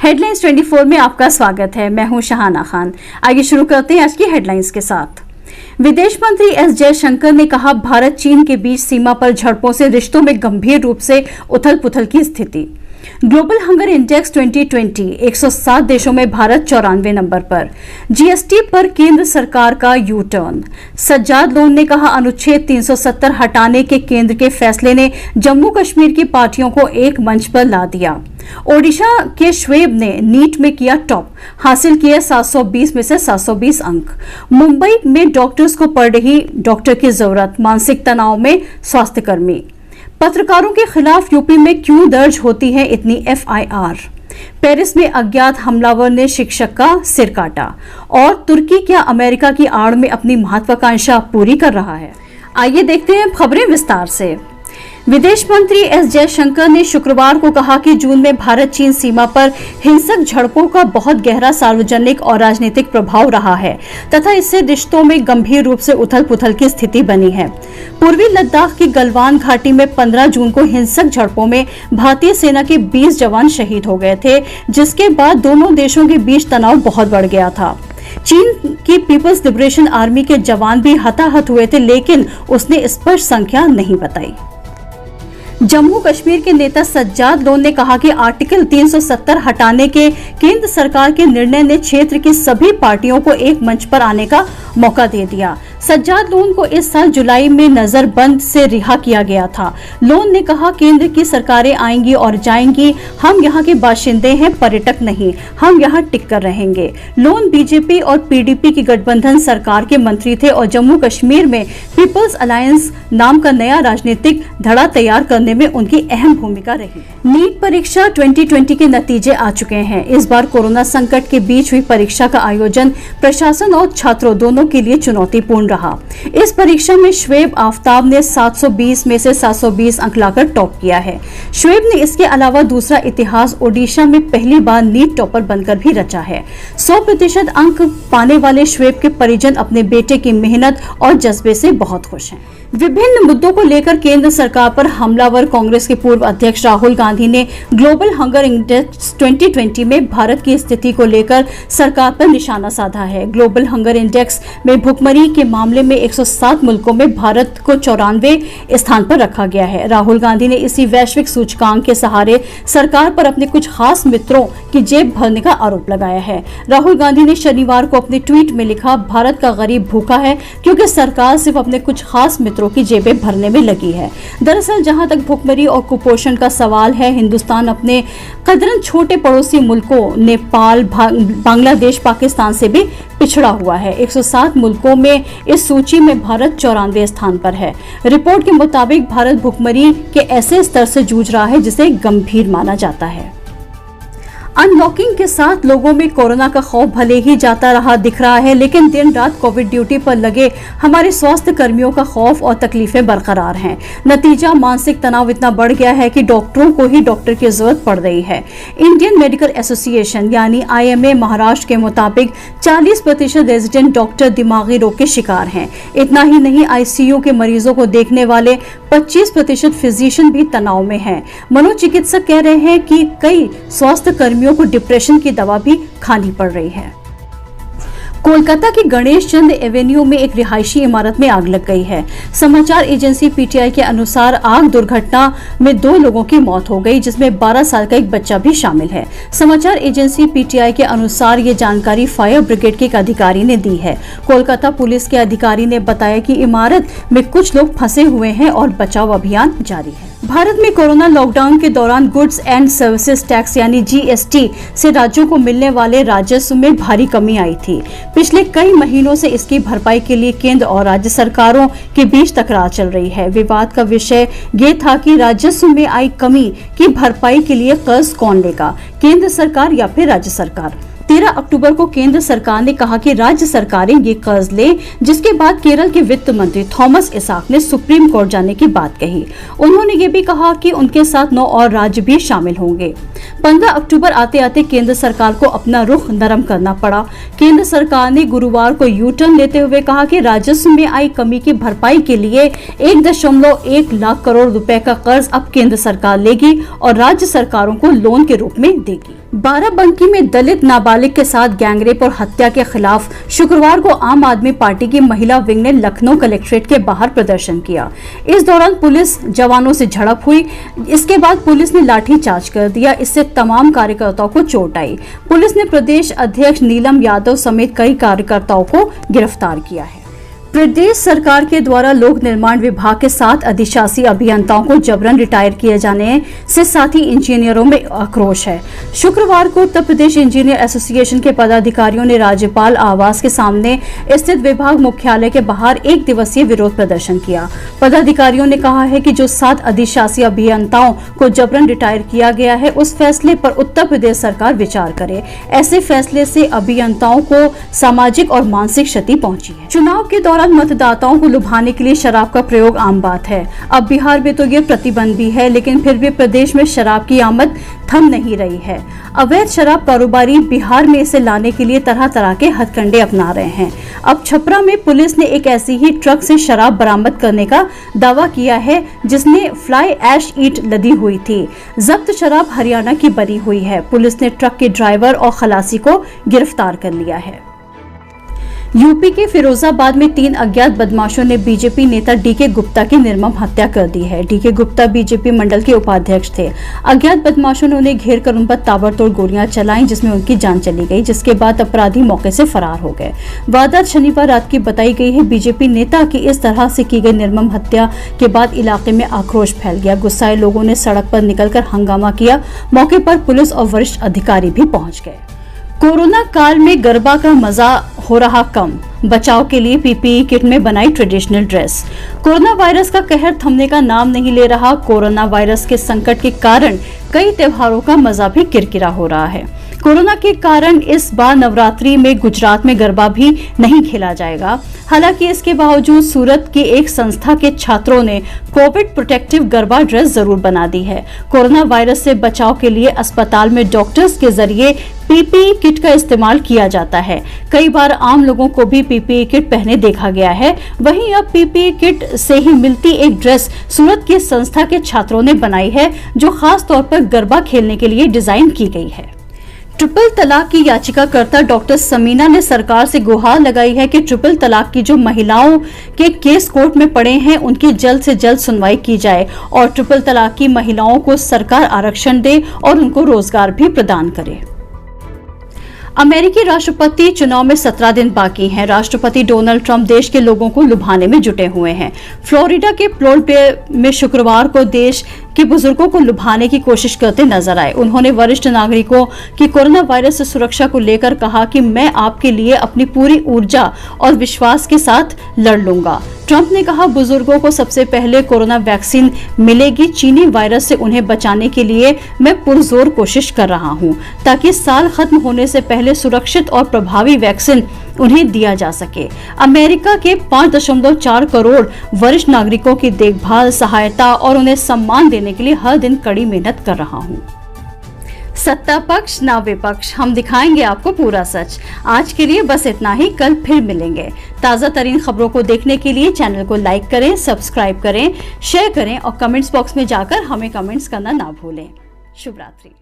Headlines 24 में आपका स्वागत है। मैं हूं शहाना खान। आइए शुरू करते हैं आज की हेडलाइंस के साथ। विदेश मंत्री एस जयशंकर ने कहा, भारत चीन के बीच सीमा पर झड़पों से रिश्तों में गंभीर रूप से उथल पुथल की स्थिति। ग्लोबल हंगर इंडेक्स 2020 107 देशों में भारत 94 नंबर पर। जीएसटी पर केंद्र सरकार का यू टर्न। सज्जाद लोन ने कहा, अनुच्छेद 370 हटाने के केंद्र के फैसले ने जम्मू कश्मीर की पार्टियों को एक मंच पर ला दिया। ओडिशा के श्वेब ने नीट में किया टॉप, हासिल किए 720 में से 720 अंक। मुंबई में डॉक्टर्स को पड़ रही डॉक्टर की जरूरत, मानसिक तनाव में स्वास्थ्यकर्मी। पत्रकारों के खिलाफ यूपी में क्यों दर्ज होती है इतनी एफआईआर। पेरिस में अज्ञात हमलावर ने शिक्षक का सिर काटा। और तुर्की क्या अमेरिका की आड़ में अपनी महत्वाकांक्षा पूरी कर रहा है। आइए देखते हैं खबरें विस्तार से। विदेश मंत्री एस जयशंकर ने शुक्रवार को कहा कि जून में भारत चीन सीमा पर हिंसक झड़पों का बहुत गहरा सार्वजनिक और राजनीतिक प्रभाव रहा है तथा इससे रिश्तों में गंभीर रूप से उथल पुथल की स्थिति बनी है। पूर्वी लद्दाख की गलवान घाटी में 15 जून को हिंसक झड़पों में भारतीय सेना के 20 जवान शहीद हो गए थे, जिसके बाद दोनों देशों के बीच तनाव बहुत बढ़ गया था। चीन की पीपल्स लिबरेशन आर्मी के जवान भी हताहत हुए थे, लेकिन उसने स्पष्ट संख्या नहीं बताई। जम्मू कश्मीर के नेता सज्जाद लोन ने कहा कि आर्टिकल 370 हटाने के केंद्र सरकार के निर्णय ने क्षेत्र की सभी पार्टियों को एक मंच पर आने का मौका दे दिया। सज्जाद लोन को इस साल जुलाई में नजरबंद से रिहा किया गया था। लोन ने कहा, केंद्र की सरकारें आएंगी और जाएंगी, हम यहाँ के बाशिंदे हैं, पर्यटक नहीं, हम यहाँ टिक कर रहेंगे। लोन बीजेपी और पीडीपी की गठबंधन सरकार के मंत्री थे और जम्मू कश्मीर में पीपल्स अलायंस नाम का नया राजनीतिक धड़ा तैयार करने में उनकी अहम भूमिका रही। नीट परीक्षा 2020 के नतीजे आ चुके हैं। इस बार कोरोना संकट के बीच हुई परीक्षा का आयोजन प्रशासन और छात्रों दोनों के लिए चुनौतीपूर्ण रहा। इस परीक्षा में श्वेब आफ्ताब ने 720 में से 720 अंक लाकर टॉप किया है। श्वेब ने इसके अलावा दूसरा इतिहास ओडिशा में पहली बार नीट टॉपर बनकर भी रचा है। 100% अंक पाने वाले श्वेब के परिजन अपने बेटे की मेहनत और जज्बे से बहुत खुश हैं। विभिन्न मुद्दों को लेकर केंद्र सरकार पर हमलावर कांग्रेस के पूर्व अध्यक्ष राहुल गांधी ने ग्लोबल हंगर इंडेक्स 2020 में भारत की स्थिति को लेकर सरकार पर निशाना साधा है। ग्लोबल हंगर इंडेक्स में भुखमरी के मामले में 107 मुल्कों में भारत को 94 स्थान पर रखा गया है। राहुल गांधी ने इसी वैश्विक सूचकांक के सहारे सरकार पर अपने कुछ खास मित्रों की जेब भरने का आरोप लगाया है। राहुल गांधी ने शनिवार को अपने ट्वीट में लिखा, भारत का गरीब भूखा है क्योंकि सरकार सिर्फ अपने कुछ खास मित्रों की जेबें भरने में लगी है। दरअसल जहां तक भुखमरी और कुपोषण का सवाल है, हिंदुस्तान अपने कदरन छोटे पड़ोसी मुल्कों नेपाल, बांग्लादेश, पाकिस्तान से भी पिछड़ा हुआ है। 107 मुल्कों में इस सूची में भारत 94 स्थान पर है। रिपोर्ट के मुताबिक भारत भुखमरी के ऐसे स्तर से जूझ रहा है जिसे गंभीर माना जाता है। अनलॉकिंग के साथ लोगों में कोरोना का खौफ भले ही जाता रहा दिख रहा है, लेकिन दिन रात कोविड ड्यूटी पर लगे हमारे स्वास्थ्य कर्मियों का खौफ और तकलीफें बरकरार हैं। नतीजा, मानसिक तनाव इतना बढ़ गया है कि डॉक्टरों को ही डॉक्टर की जरूरत पड़ रही है। इंडियन मेडिकल एसोसिएशन यानी IMA महाराष्ट्र के मुताबिक 40% रेजिडेंट डॉक्टर दिमागी रोग के शिकार हैं। इतना ही नहीं, ICU के मरीजों को देखने वाले 25% फिजिशियन भी तनाव में हैं। मनोचिकित्सक कह रहे हैं कि कई स्वास्थ्य कर्मियों को डिप्रेशन की दवा भी खानी पड़ रही है। कोलकाता की गणेश चंद एवेन्यू में एक रिहायशी इमारत में आग लग गई है। समाचार एजेंसी PTI के अनुसार आग दुर्घटना में 2 लोगों की मौत हो गई, जिसमें 12 साल का एक बच्चा भी शामिल है। समाचार एजेंसी PTI के अनुसार ये जानकारी फायर ब्रिगेड के एक अधिकारी ने दी है। कोलकाता पुलिस के अधिकारी ने बताया कि इमारत में कुछ लोग फंसे हुए हैं और बचाव अभियान जारी है। भारत में कोरोना लॉकडाउन के दौरान गुड्स एंड सर्विसेज टैक्स यानी GST से राज्यों को मिलने वाले राजस्व में भारी कमी आई थी। पिछले कई महीनों से इसकी भरपाई के लिए केंद्र और राज्य सरकारों के बीच तकरार चल रही है। विवाद का विषय ये था कि राजस्व में आई कमी की भरपाई के लिए कर्ज कौन लेगा, केंद्र सरकार या फिर राज्य सरकार। 13 अक्टूबर को केंद्र सरकार ने कहा कि राज्य सरकारें ये कर्ज लें, जिसके बाद केरल के वित्त मंत्री थॉमस इसाक ने सुप्रीम कोर्ट जाने की बात कही। उन्होंने ये भी कहा कि उनके साथ 9 और राज्य भी शामिल होंगे। 15 अक्टूबर आते आते केंद्र सरकार को अपना रुख नरम करना पड़ा। केंद्र सरकार ने गुरुवार को यू टर्न लेते हुए कहा कि राजस्व में आई कमी की भरपाई के लिए 1.1 लाख करोड़ रुपए का कर्ज अब केंद्र सरकार लेगी और राज्य सरकारों को लोन के रूप में देगी। बाराबंकी में दलित नाबालिग के साथ गैंगरेप और हत्या के खिलाफ शुक्रवार को आम आदमी पार्टी की महिला विंग ने लखनऊ कलेक्ट्रेट के बाहर प्रदर्शन किया। इस दौरान पुलिस जवानों से झड़प हुई। इसके बाद पुलिस ने लाठीचार्ज कर दिया। इससे तमाम कार्यकर्ताओं को चोट आई। पुलिस ने प्रदेश अध्यक्ष नीलम यादव समेत कई कार्यकर्ताओं को गिरफ्तार किया है। प्रदेश सरकार के द्वारा लोक निर्माण विभाग के 7 अधिशासी अभियंताओं को जबरन रिटायर किए जाने से साथी इंजीनियरों में आक्रोश है। शुक्रवार को उत्तर प्रदेश इंजीनियर एसोसिएशन के पदाधिकारियों ने राज्यपाल आवास के सामने स्थित विभाग मुख्यालय के बाहर 1 दिवसीय विरोध प्रदर्शन किया। पदाधिकारियों ने कहा है कि जो 7 अधिशासी अभियंताओं को जबरन रिटायर किया गया है, उस फैसले पर उत्तर प्रदेश सरकार विचार करे। ऐसे फैसले से अभियंताओं को सामाजिक और मानसिक क्षति पहुंची है। चुनाव के दौरान मतदाताओं को लुभाने के लिए शराब का प्रयोग आम बात है। अब बिहार में तो ये प्रतिबंध भी है, लेकिन फिर भी प्रदेश में शराब की आमद थम नहीं रही है। अवैध शराब कारोबारी बिहार में इसे लाने के लिए तरह तरह के हथकंडे अपना रहे हैं। अब छपरा में पुलिस ने एक ऐसी ही ट्रक से शराब बरामद करने का दावा किया है जिसमें फ्लाई ऐश ईट लदी हुई थी। जब्त शराब हरियाणा की बनी हुई है। पुलिस ने ट्रक के ड्राइवर और खलासी को गिरफ्तार कर लिया है। यूपी के फिरोजाबाद में 3 अज्ञात बदमाशों ने बीजेपी नेता डीके गुप्ता की निर्मम हत्या कर दी है। डीके गुप्ता बीजेपी मंडल के उपाध्यक्ष थे। अज्ञात बदमाशों ने उन्हें घेर कर उन पर ताबड़तोड़ गोलियां चलाईं, जिसमें उनकी जान चली गई, जिसके बाद अपराधी मौके से फरार हो गए। वारदात शनिवार रात की बताई गई है। बीजेपी नेता की इस तरह से की गई निर्मम हत्या के बाद इलाके में आक्रोश फैल गया। गुस्साए लोगों ने सड़क पर निकलकर हंगामा किया। मौके पर पुलिस और वरिष्ठ अधिकारी भी पहुंच गए। कोरोना काल में गरबा का मजा हो रहा कम, बचाव के लिए पीपीई किट में बनाई ट्रेडिशनल ड्रेस। कोरोना वायरस का कहर थमने का नाम नहीं ले रहा। कोरोना वायरस के संकट के कारण कई त्योहारों का मजा भी किरकिरा हो रहा है। कोरोना के कारण इस बार नवरात्रि में गुजरात में गरबा भी नहीं खेला जाएगा। हालांकि इसके बावजूद सूरत के एक संस्था के छात्रों ने कोविड प्रोटेक्टिव गरबा ड्रेस जरूर बना दी है। कोरोना वायरस से बचाव के लिए अस्पताल में डॉक्टर्स के जरिए पीपीई किट का इस्तेमाल किया जाता है। कई बार आम लोगों को भी पीपीई किट पहने देखा गया है। वहीं अब पीपीई किट से ही मिलती एक ड्रेस सूरत की संस्था के छात्रों ने बनाई है, जो खास तौर पर गरबा खेलने के लिए डिजाइन की गई है। ट्रिपल तलाक की याचिकाकर्ता डॉक्टर समीना ने सरकार से गुहार लगाई है कि ट्रिपल तलाक की जो महिलाओं के केस कोर्ट में पड़े हैं, उनकी जल्द से जल्द सुनवाई की जाए और ट्रिपल तलाक की महिलाओं को सरकार आरक्षण दे और उनको रोजगार भी प्रदान करे। अमेरिकी राष्ट्रपति चुनाव में 17 दिन बाकी हैं। राष्ट्रपति डोनाल्ड ट्रंप देश के लोगों को लुभाने में जुटे हुए हैं। फ्लोरिडा के प्लोल्ट में शुक्रवार को देश के बुजुर्गों को लुभाने की कोशिश करते नजर आए। उन्होंने वरिष्ठ नागरिकों की कोरोना वायरस से सुरक्षा को लेकर कहा कि मैं आपके लिए अपनी पूरी ऊर्जा और विश्वास के साथ लड़ लूंगा। ट्रंप ने कहा, बुजुर्गों को सबसे पहले कोरोना वैक्सीन मिलेगी। चीनी वायरस से उन्हें बचाने के लिए मैं पुरजोर कोशिश कर रहा हूं, ताकि साल खत्म होने से पहले सुरक्षित और प्रभावी वैक्सीन उन्हें दिया जा सके। अमेरिका के 5.4 करोड़ वरिष्ठ नागरिकों की देखभाल, सहायता और उन्हें सम्मान देने के लिए हर दिन कड़ी मेहनत कर रहा हूं। सत्ता पक्ष ना विपक्ष, हम दिखाएंगे आपको पूरा सच। आज के लिए बस इतना ही। कल फिर मिलेंगे। ताज़ा तरीन खबरों को देखने के लिए चैनल को लाइक करें, सब्सक्राइब करें, शेयर करें और कमेंट्स बॉक्स में जाकर हमें कमेंट्स करना ना भूलें। शुभ रात्रि।